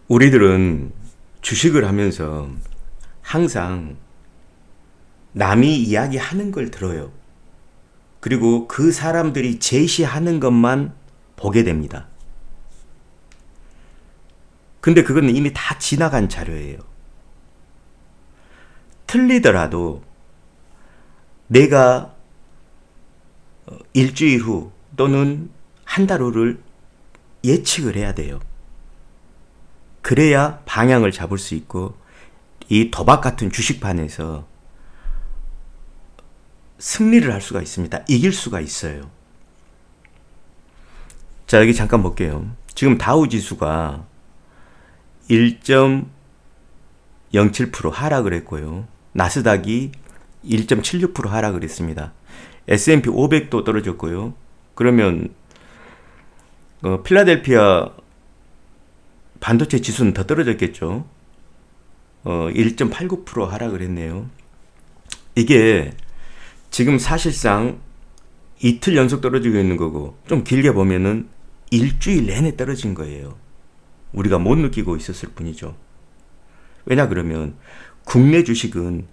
우리들은 주식을 하면서 항상 남이 이야기하는 걸 들어요. 그리고 그 사람들이 제시하는 것만 보게 됩니다. 근데 그건 이미 다 지나간 자료예요. 틀리더라도 내가 일주일 후 또는 한 달 후를 예측을 해야 돼요. 그래야 방향을 잡을 수 있고 이 도박 같은 주식판에서 승리를 할 수가 있습니다. 이길 수가 있어요. 자, 여기 잠깐 볼게요. 지금 다우 지수가 1.07% 하락을 했고요. 나스닥이 1.76% 하락을 했습니다. S&P 500도 떨어졌고요. 그러면 필라델피아 반도체 지수는 더 떨어졌겠죠. 1.89% 하락을 했네요. 이게 지금 사실상 이틀 연속 떨어지고 있는 거고, 좀 길게 보면은 일주일 내내 떨어진 거예요. 우리가 못 느끼고 있었을 뿐이죠. 왜냐 그러면 국내 주식은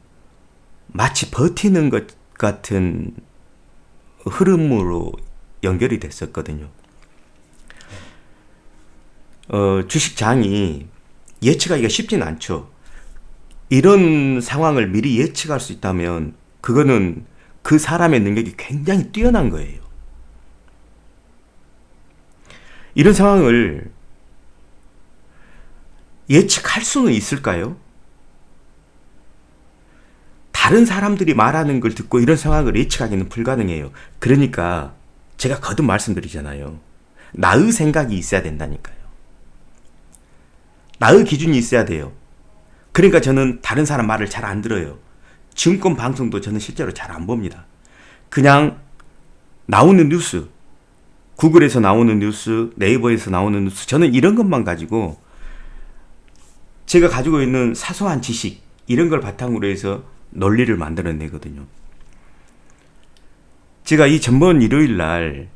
마치 버티는 것 같은 흐름으로 연결이 됐었거든요. 주식장이 예측하기가 쉽진 않죠. 이런 상황을 미리 예측할 수 있다면 그거는 그 사람의 능력이 굉장히 뛰어난 거예요. 이런 상황을 예측할 수는 있을까요? 다른 사람들이 말하는 걸 듣고 이런 상황을 예측하기는 불가능해요. 그러니까 제가 거듭 말씀드리잖아요. 나의 생각이 있어야 된다니까요. 나의 기준이 있어야 돼요. 그러니까 저는 다른 사람 말을 잘 안 들어요. 증권 방송도 저는 실제로 잘 안 봅니다. 그냥 나오는 뉴스, 구글에서 나오는 뉴스, 네이버에서 나오는 뉴스, 저는 이런 것만 가지고 제가 가지고 있는 사소한 지식, 이런 걸 바탕으로 해서 논리를 만들어내거든요. 제가 이 전번 일요일 날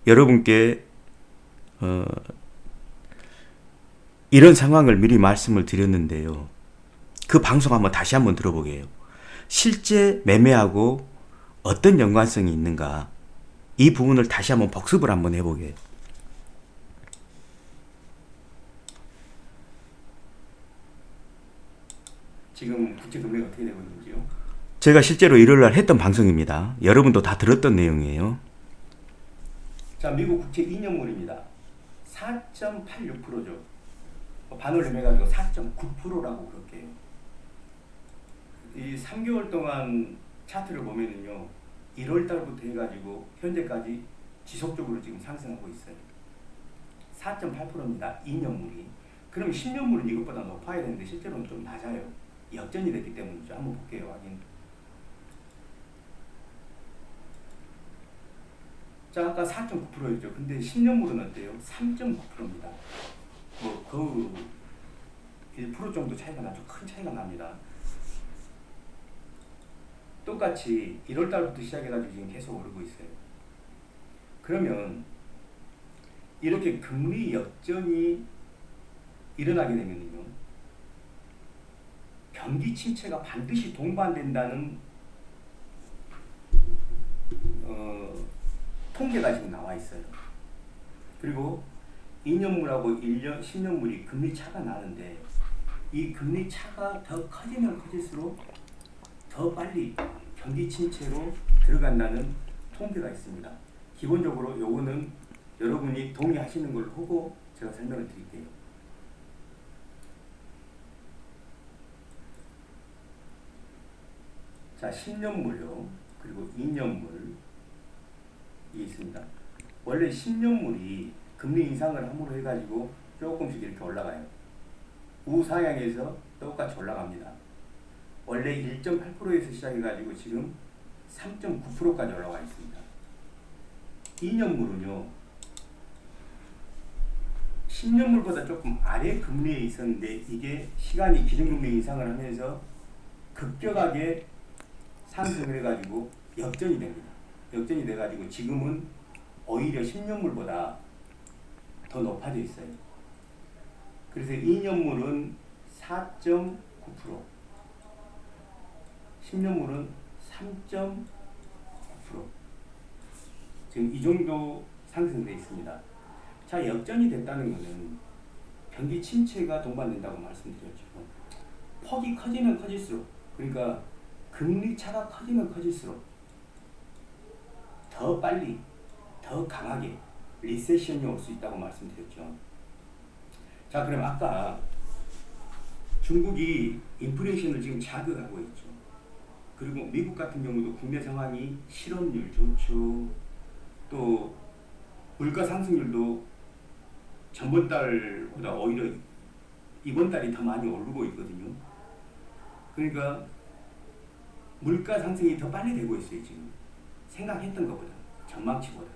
여러분께 이런 상황을 미리 말씀을 드렸는데요. 그 방송 한번 다시 한번 들어보게요. 실제 매매하고 어떤 연관성이 있는가, 이 부분을 다시 한번 복습을 한번 해보게요. 지금 국제 금리가 어떻게 되고 있는지요? 제가 실제로 일요일 날 했던 방송입니다. 여러분도 다 들었던 내용이에요. 자, 미국 국채 2년물입니다. 4.86%죠. 반을 내매가지고 4.9%라고 그럴게요. 이 3개월 동안 차트를 보면은요, 1월 달부터 해가지고 현재까지 지속적으로 지금 상승하고 있어요. 4.8%입니다. 2년물이. 그럼 10년물은 이것보다 높아야 되는데 실제로는 좀 낮아요. 역전이 됐기 때문이죠. 한번 볼게요. 확인. 자, 아까 4.9%였죠. 근데 10년물은 어때요? 3.9%입니다. 뭐 거의 1% 정도 차이가 나죠. 큰 차이가 납니다. 똑같이 1월 달부터 시작해가지고 지금 계속 오르고 있어요. 그러면 이렇게 금리 역전이 일어나게 되면요, 경기 침체가 반드시 동반된다는 통계가 지금 나와 있어요. 그리고 2년물하고 1년, 10년물이 금리 차가 나는데 이 금리 차가 더 커지면 커질수록 더 빨리 경기 침체로 들어간다는 통계가 있습니다. 기본적으로 요거는 여러분이 동의하시는 걸 보고 제가 설명을 드릴게요. 자, 10년물요. 그리고 2년물이 있습니다. 원래 10년물이 금리 인상을 함으로 해가지고 조금씩 이렇게 올라가요. 우상향에서 똑같이 올라갑니다. 원래 1.8%에서 시작해가지고 지금 3.9%까지 올라가 있습니다. 2년물은요, 10년물보다 조금 아래 금리에 있었는데 이게 시간이 기준금리 인상을 하면서 급격하게 상승을 해가지고 역전이 됩니다. 역전이 돼가지고 지금은 오히려 10년물보다 더 높아져 있어요. 그래서 2년물은 4.9%, 10년물은 3.9%. 지금 이 정도 상승되어 있습니다. 자, 역전이 됐다는 것은 경기 침체가 동반된다고 말씀드렸죠. 폭이 커지면 커질수록, 그러니까 금리 차가 커지면 커질수록 더 빨리, 더 강하게 리세션이 올 수 있다고 말씀드렸죠. 자, 그럼 아까 중국이 인플레이션을 지금 자극하고 있죠. 그리고 미국 같은 경우도 국내 상황이 실업률 좋죠. 또 물가 상승률도 전번 달보다 오히려 이번 달이 더 많이 오르고 있거든요. 그러니까 물가 상승이 더 빨리 되고 있어요. 지금 생각했던 것보다, 전망치보다.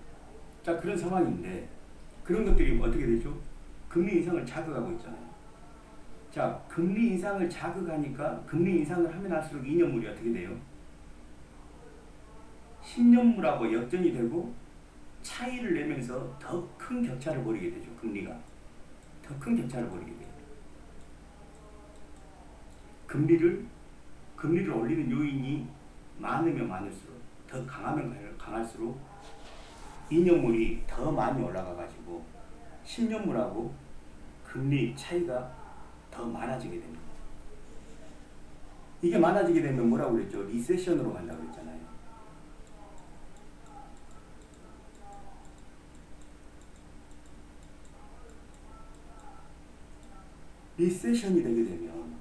자, 그런 상황인데 그런 것들이 어떻게 되죠? 금리 인상을 자극하고 있잖아요. 자, 금리 인상을 자극하니까 금리 인상을 하면 할수록 2년물이 어떻게 돼요? 10년물하고 역전이 되고 차이를 내면서 더 큰 격차를 벌이게 되죠. 금리가 더 큰 격차를 벌이게 돼요. 금리를 올리는 요인이 많으면 많을수록, 더 강하면 강할수록 2년물이 더 많이 올라가가지고 10년물하고 금리 차이가 더 많아지게 됩니다. 이게 많아지게 되면 뭐라고 그랬죠? 리세션으로 간다고 그랬잖아요. 리세션이 되게 되면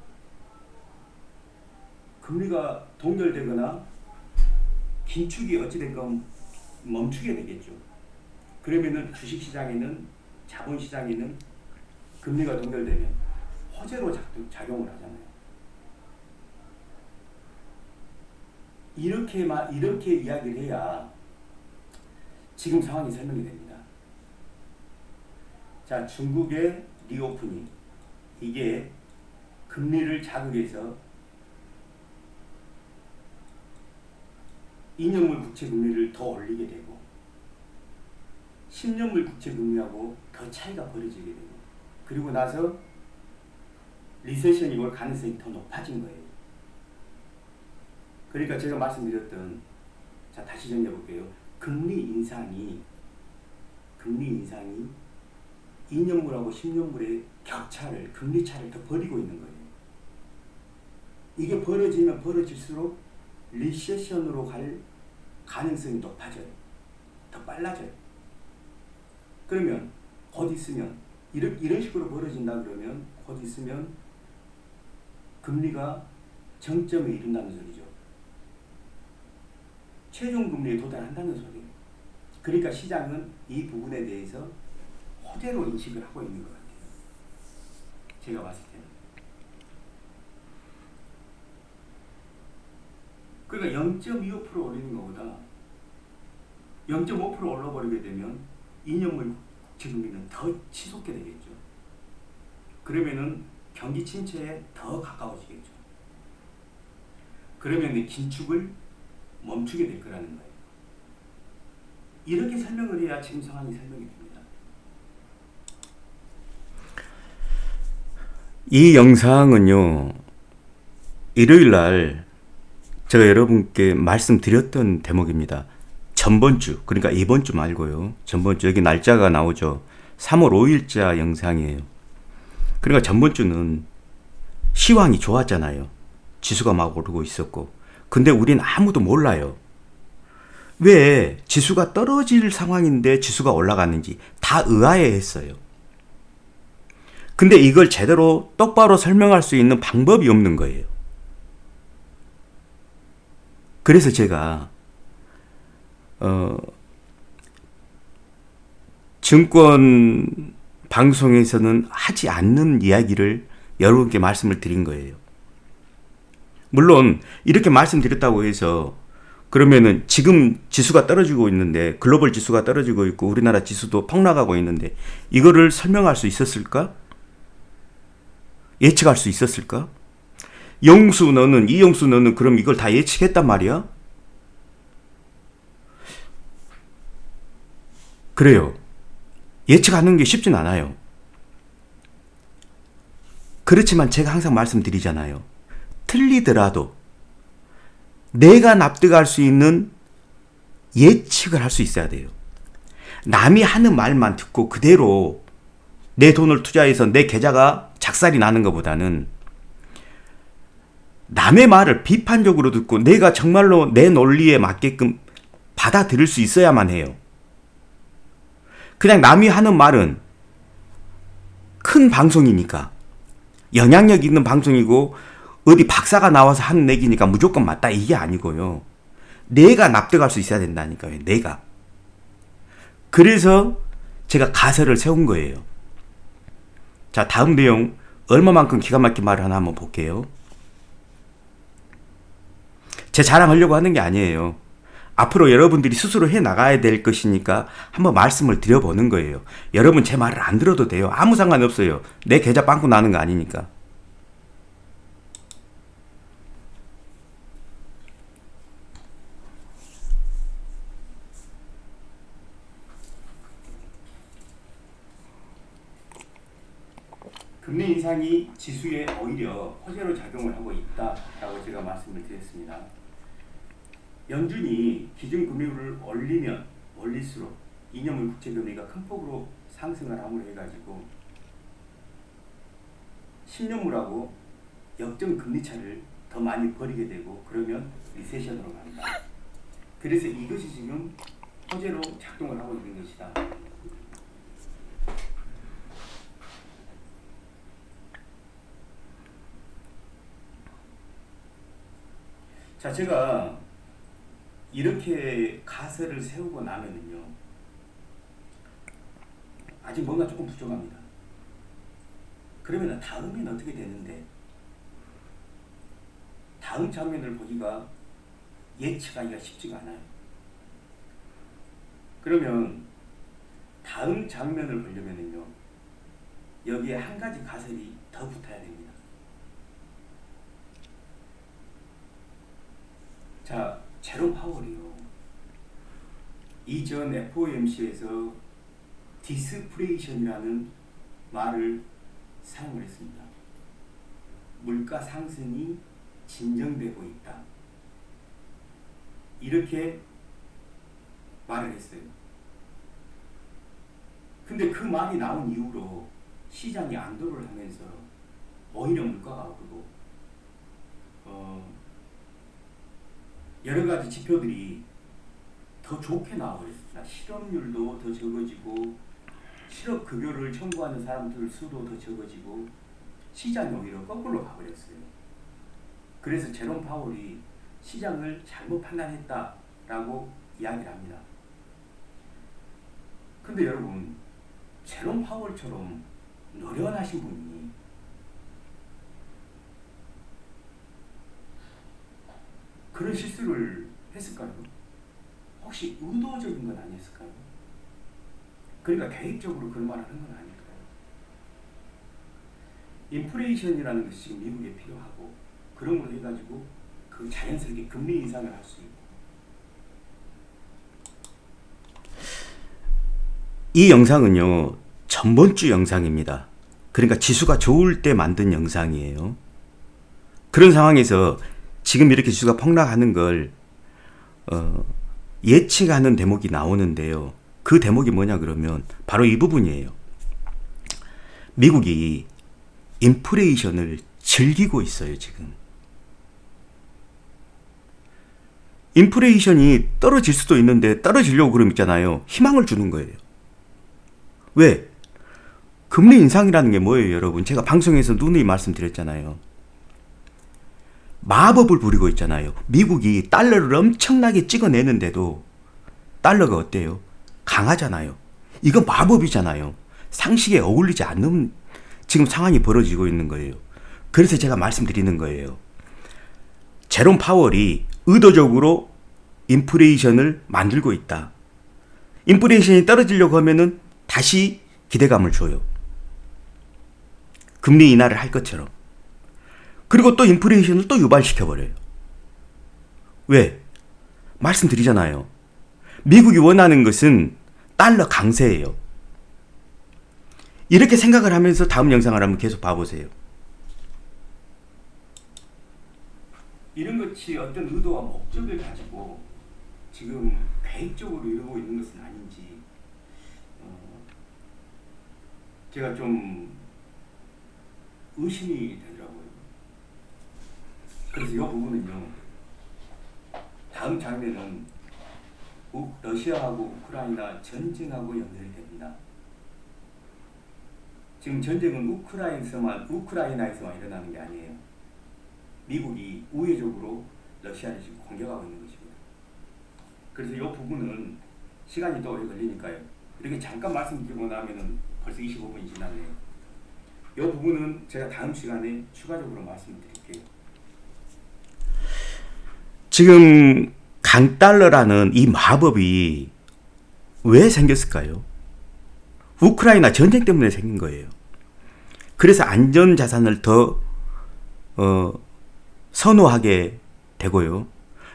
금리가 동결되거나 긴축이 어찌됐건 멈추게 되겠죠. 그러면은 주식시장에는, 자본시장에는 금리가 동결되면 호재로 작용을 하잖아요. 이렇게 이야기를 해야 지금 상황이 설명이 됩니다. 자, 중국의 리오프닝, 이게 금리를 자극해서 2년물 국채 금리를 더 올리게 되고 10년물 국채 금리하고 더 차이가 벌어지게 되고, 그리고 나서 리세션이 올 가능성이 더 높아진 거예요. 그러니까 제가 말씀드렸던, 자, 다시 정리해 볼게요. 금리 인상이 2년물하고 10년물의 격차를, 금리 차를 더 벌이고 있는 거예요. 이게 벌어지면 벌어질수록 리세션으로 갈 가능성이 높아져요. 더 빨라져요. 그러면 곧 있으면 이런 식으로 벌어진다 그러면 곧 있으면 금리가 정점에 이른다는 소리죠. 최종 금리에 도달한다는 소리예요. 그러니까 시장은 이 부분에 대해서 호재로 인식을 하고 있는 것 같아요. 제가 봤을 때는. 그러니까 0.25% 올리는 것보다 0.5% 올라버리게 되면 2년물 국채금리는 더 치솟게 되겠죠. 그러면은 경기 침체에 더 가까워지겠죠. 그러면 긴축을 멈추게 될 거라는 거예요. 이렇게 설명을 해야 지금 상황이 설명이 됩니다. 이 영상은요, 일요일 날 제가 여러분께 말씀드렸던 대목입니다. 전번주, 그러니까 이번주 말고요. 전번주, 여기 날짜가 나오죠. 3월 5일자 영상이에요. 그러니까 전번주는 시황이 좋았잖아요. 지수가 막 오르고 있었고. 근데 우린 아무도 몰라요. 왜 지수가 떨어질 상황인데 지수가 올라갔는지 다 의아해했어요. 근데 이걸 제대로 똑바로 설명할 수 있는 방법이 없는 거예요. 그래서 제가 증권 방송에서는 하지 않는 이야기를 여러분께 말씀을 드린 거예요. 물론 이렇게 말씀드렸다고 해서 그러면은 지금 지수가 떨어지고 있는데, 글로벌 지수가 떨어지고 있고 우리나라 지수도 폭락하고 있는데 이거를 설명할 수 있었을까? 예측할 수 있었을까? 이영수 너는 그럼 이걸 다 예측했단 말이야? 그래요. 예측하는 게 쉽진 않아요. 그렇지만 제가 항상 말씀드리잖아요. 틀리더라도 내가 납득할 수 있는 예측을 할 수 있어야 돼요. 남이 하는 말만 듣고 그대로 내 돈을 투자해서 내 계좌가 작살이 나는 것보다는 남의 말을 비판적으로 듣고 내가 정말로 내 논리에 맞게끔 받아들일 수 있어야만 해요. 그냥 남이 하는 말은 큰 방송이니까, 영향력 있는 방송이고 어디 박사가 나와서 하는 얘기니까 무조건 맞다, 이게 아니고요. 내가 납득할 수 있어야 된다니까요. 내가. 그래서 제가 가설을 세운 거예요. 자, 다음 내용 얼마만큼 기가 막힌 말을 하나 한번 볼게요. 제 자랑하려고 하는 게 아니에요. 앞으로 여러분들이 스스로 해 나가야 될 것이니까 한번 말씀을 드려보는 거예요. 여러분 제 말을 안 들어도 돼요. 아무 상관없어요. 내 계좌 빵꾸 나는 거 아니니까. 금리 인상이 지수에 오히려 호재로 작용을 하고 있다라고 제가 말씀을 드렸습니다. 연준이 기준금리를 올릴수록 2년물 국채금리가 큰 폭으로 상승을 함으로 해가지고 10년물하고 역전 금리 차를 더 많이 벌이게 되고, 그러면 리세션으로 간다. 그래서 이것이 지금 호재로 작동을 하고 있는 것이다. 자, 제가 이렇게 가설을 세우고 나면은요, 아직 뭔가 조금 부족합니다. 그러면 다음엔 어떻게 되는데, 다음 장면을 보기가 예측하기가 쉽지가 않아요. 그러면 다음 장면을 보려면은요, 여기에 한 가지 가설이 더 붙어야 됩니다. 자, 제롬 파월이요, 이전 FOMC에서 디스플레이션이라는 말을 사용을 했습니다. 물가 상승이 진정되고 있다, 이렇게 말을 했어요. 근데 그 말이 나온 이후로 시장이 안도를 하면서 오히려 물가가 오르고 여러 가지 지표들이 더 좋게 나와버렸습니다. 실업률도 더 적어지고 실업급여를 청구하는 사람들 수도 더 적어지고 시장이 오히려 거꾸로 가버렸어요. 그래서 제롬 파월이 시장을 잘못 판단했다라고 이야기를 합니다. 근데 여러분, 제롬 파월처럼 노련하신 분이 그런 실수를 했을까요? 혹시 의도적인 건 아니었을까요? 그러니까 계획적으로 그런 말을 한 건 아닐까요? 인플레이션이라는 것이 지금 미국에 필요하고, 그런 걸 해가지고 그 자연스럽게 금리 인상을 할 수 있고. 이 영상은요, 전번주 영상입니다. 그러니까 지수가 좋을 때 만든 영상이에요. 그런 상황에서 지금 이렇게 지수가 폭락하는 걸 예측하는 대목이 나오는데요. 그 대목이 뭐냐 그러면 바로 이 부분이에요. 미국이 인플레이션을 즐기고 있어요, 지금. 인플레이션이 떨어질 수도 있는데 떨어지려고 그러면 있잖아요, 희망을 주는 거예요. 왜? 금리 인상이라는 게 뭐예요, 여러분? 제가 방송에서 누누이 말씀드렸잖아요. 마법을 부리고 있잖아요. 미국이 달러를 엄청나게 찍어내는데도 달러가 어때요? 강하잖아요. 이거 마법이잖아요. 상식에 어울리지 않는 지금 상황이 벌어지고 있는 거예요. 그래서 제가 말씀드리는 거예요. 제롬 파월이 의도적으로 인플레이션을 만들고 있다. 인플레이션이 떨어지려고 하면은 다시 기대감을 줘요. 금리 인하를 할 것처럼. 그리고 또 인플레이션을 또 유발시켜버려요. 왜? 말씀드리잖아요. 미국이 원하는 것은 달러 강세예요. 이렇게 생각을 하면서 다음 영상을 한번 계속 봐보세요. 그것이 어떤 의도와 목적을 가지고 지금 계획적으로 이루고 있는 것은 아닌지 제가 좀 의심이 되더라고요. 그래서 이 부분은요, 다음 장면은 러시아하고 우크라이나 전쟁하고 연결이 됩니다. 지금 전쟁은 우크라이나에서만 일어나는 게 아니에요. 미국이 우회적으로 러시아를 지금 공격하고 있는 것입니다. 그래서 이 부분은 시간이 또 오래 걸리니까요. 이렇게 잠깐 말씀드리고 나면은 벌써 25분이 지났네요. 이 부분은 제가 다음 시간에 추가적으로 말씀드릴게요. 지금 강달러라는 이 마법이 왜 생겼을까요? 우크라이나 전쟁 때문에 생긴 거예요. 그래서 안전자산을 더 선호하게 되고요.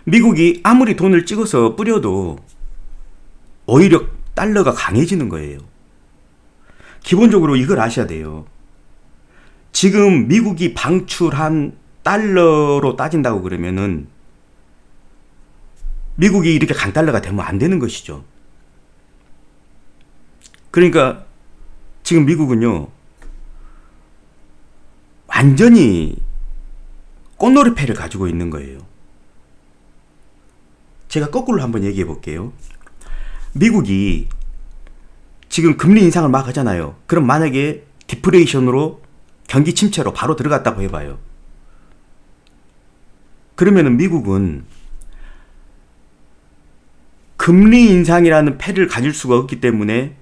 미국이 아무리 돈을 찍어서 뿌려도 오히려 달러가 강해지는 거예요. 기본적으로 이걸 아셔야 돼요. 지금 미국이 방출한 달러로 따진다고 그러면은 미국이 이렇게 강달러가 되면 안 되는 것이죠. 그러니까 지금 미국은요, 완전히 꽃놀이패를 가지고 있는 거예요. 제가 거꾸로 한번 얘기해 볼게요. 미국이 지금 금리 인상을 막 하잖아요. 그럼 만약에 디플레이션으로 경기 침체로 바로 들어갔다고 해봐요. 그러면은 미국은 금리 인상이라는 패를 가질 수가 없기 때문에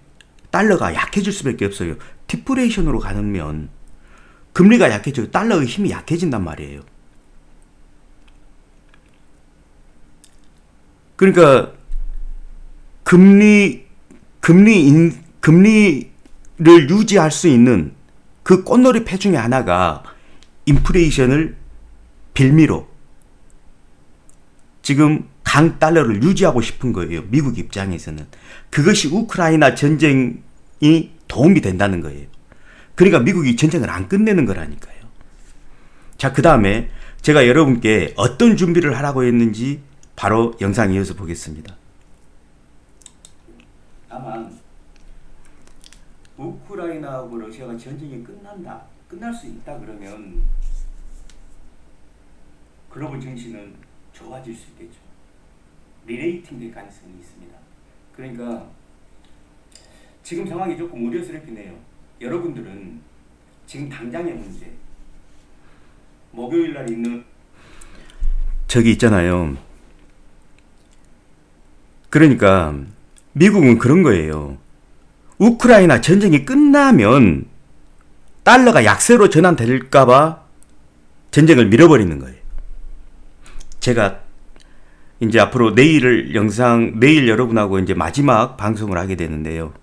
달러가 약해질 수밖에 없어요. 디플레이션으로 가면 금리가 약해지고 달러의 힘이 약해진단 말이에요. 그러니까 금리를 유지할 수 있는 그 꽃놀이 패 중에 하나가 인플레이션을 빌미로 지금 강달러를 유지하고 싶은 거예요. 미국 입장에서는. 그것이 우크라이나 전쟁이 도움이 된다는 거예요. 그러니까 미국이 전쟁을 안 끝내는 거라니까요. 자, 그 다음에 제가 여러분께 어떤 준비를 하라고 했는지 바로 영상 이어서 보겠습니다. 다만 우크라이나하고 러시아가 전쟁이 끝날 수 있다 그러면 글로벌 정치는 좋아질 수 있겠죠. 리레이팅 될 가능성이 있습니다. 그러니까 지금 상황이 조금 우려스럽긴 해요. 여러분들은 지금 당장의 문제, 목요일 날 있는 저기 있잖아요. 그러니까 미국은 그런 거예요. 우크라이나 전쟁이 끝나면 달러가 약세로 전환될까봐 전쟁을 밀어버리는 거예요. 제가 이제 앞으로 내일 여러분하고 이제 마지막 방송을 하게 되는데요.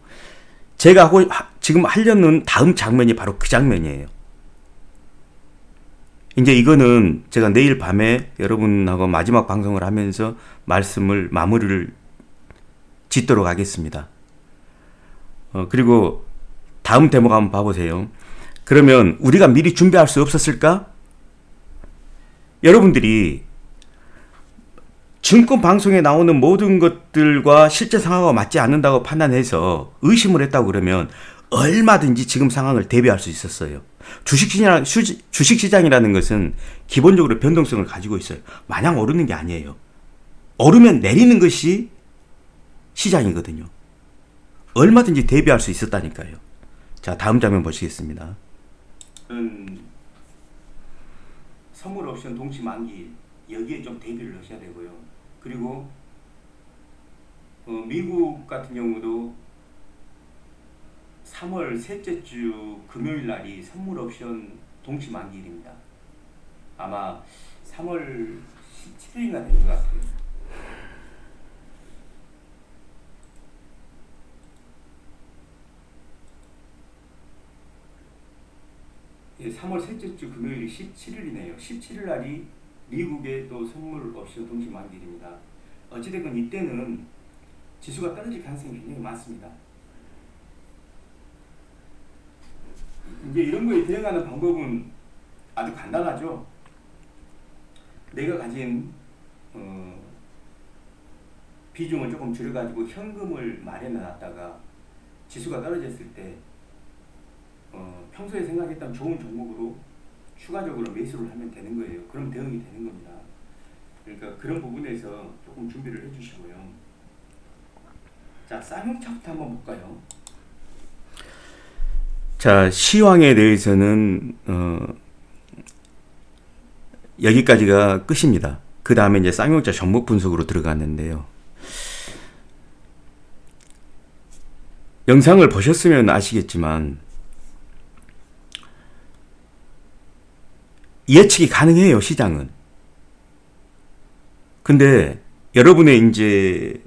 제가 지금 하려는 다음 장면이 바로 그 장면이에요. 이제 이거는 제가 내일 밤에 여러분하고 마지막 방송을 하면서 마무리를 짓도록 하겠습니다. 그리고 다음 대목 한번 봐보세요. 그러면 우리가 미리 준비할 수 없었을까? 여러분들이 증권 방송에 나오는 모든 것들과 실제 상황과 맞지 않는다고 판단해서 의심을 했다고 그러면 얼마든지 지금 상황을 대비할 수 있었어요. 주식시장이라는 것은 기본적으로 변동성을 가지고 있어요. 마냥 오르는 게 아니에요. 오르면 내리는 것이 시장이거든요. 얼마든지 대비할 수 있었다니까요. 자, 다음 장면 보시겠습니다. 선물 옵션 동시 만기 여기에 좀 대비를 하셔야 되고요. 그리고 미국 같은 경우도 3월 셋째 주 금요일 날이 선물 옵션 동시 만기일입니다. 아마 3월 17일인가 되는 것 같아요. 예, 3월 셋째 주 금요일이 17일이네요. 17일 날이 미국의 또 선물 옵션 동시 만기일입니다. 어찌됐건 이때는 지수가 떨어질 가능성이 굉장히 많습니다. 이제 이런 거에 대응하는 방법은 아주 간단하죠. 내가 가진 비중을 조금 줄여가지고 현금을 마련해놨다가 지수가 떨어졌을 때 평소에 생각했던 좋은 종목으로 추가적으로 매수를 하면 되는 거예요. 그럼 대응이 되는 겁니다. 그러니까 그런 부분에서 조금 준비를 해주시고요. 자, 쌍용차부터 한번 볼까요? 자, 시황에 대해서는 여기까지가 끝입니다. 그 다음에 이제 쌍용차 종목 분석으로 들어갔는데요. 영상을 보셨으면 아시겠지만 예측이 가능해요, 시장은. 근데 여러분의 이제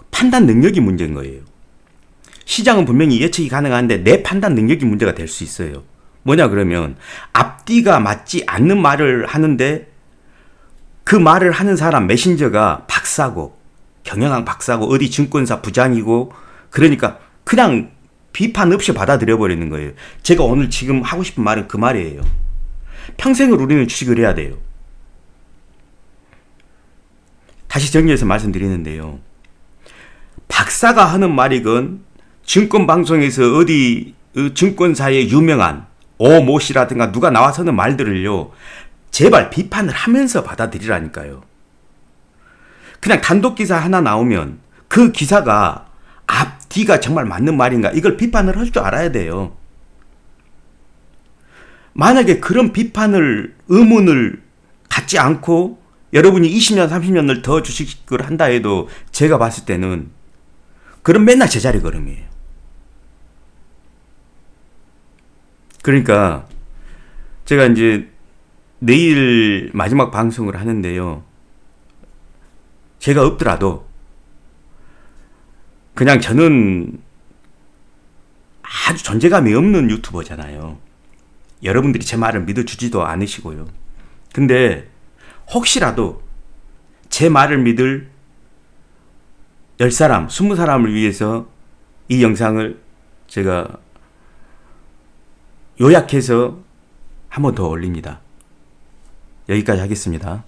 판단 능력이 문제인 거예요. 시장은 분명히 예측이 가능한데 내 판단 능력이 문제가 될 수 있어요. 뭐냐 그러면 앞뒤가 맞지 않는 말을 하는데 그 말을 하는 사람 메신저가 박사고 경영학 박사고 어디 증권사 부장이고 그러니까 그냥 비판 없이 받아들여 버리는 거예요. 제가 오늘 지금 하고 싶은 말은 그 말이에요. 평생을 우리는 주식을 해야 돼요. 다시 정리해서 말씀드리는데요. 박사가 하는 말이건 증권방송에서 어디 증권사의 유명한 오모 씨라든가 누가 나와서 하는 말들을요. 제발 비판을 하면서 받아들이라니까요. 그냥 단독 기사 하나 나오면 그 기사가 앞뒤가 정말 맞는 말인가 이걸 비판을 할 줄 알아야 돼요. 만약에 그런 비판을 의문을 갖지 않고 여러분이 20년 30년을 더 주식을 한다 해도 제가 봤을 때는 그럼 맨날 제자리 걸음이에요. 그러니까 제가 이제 내일 마지막 방송을 하는데요. 제가 없더라도 그냥 저는 아주 존재감이 없는 유튜버잖아요. 여러분들이 제 말을 믿어주지도 않으시고요. 근데 혹시라도 제 말을 믿을 10사람, 20사람을 위해서 이 영상을 제가 요약해서 한 번 더 올립니다. 여기까지 하겠습니다.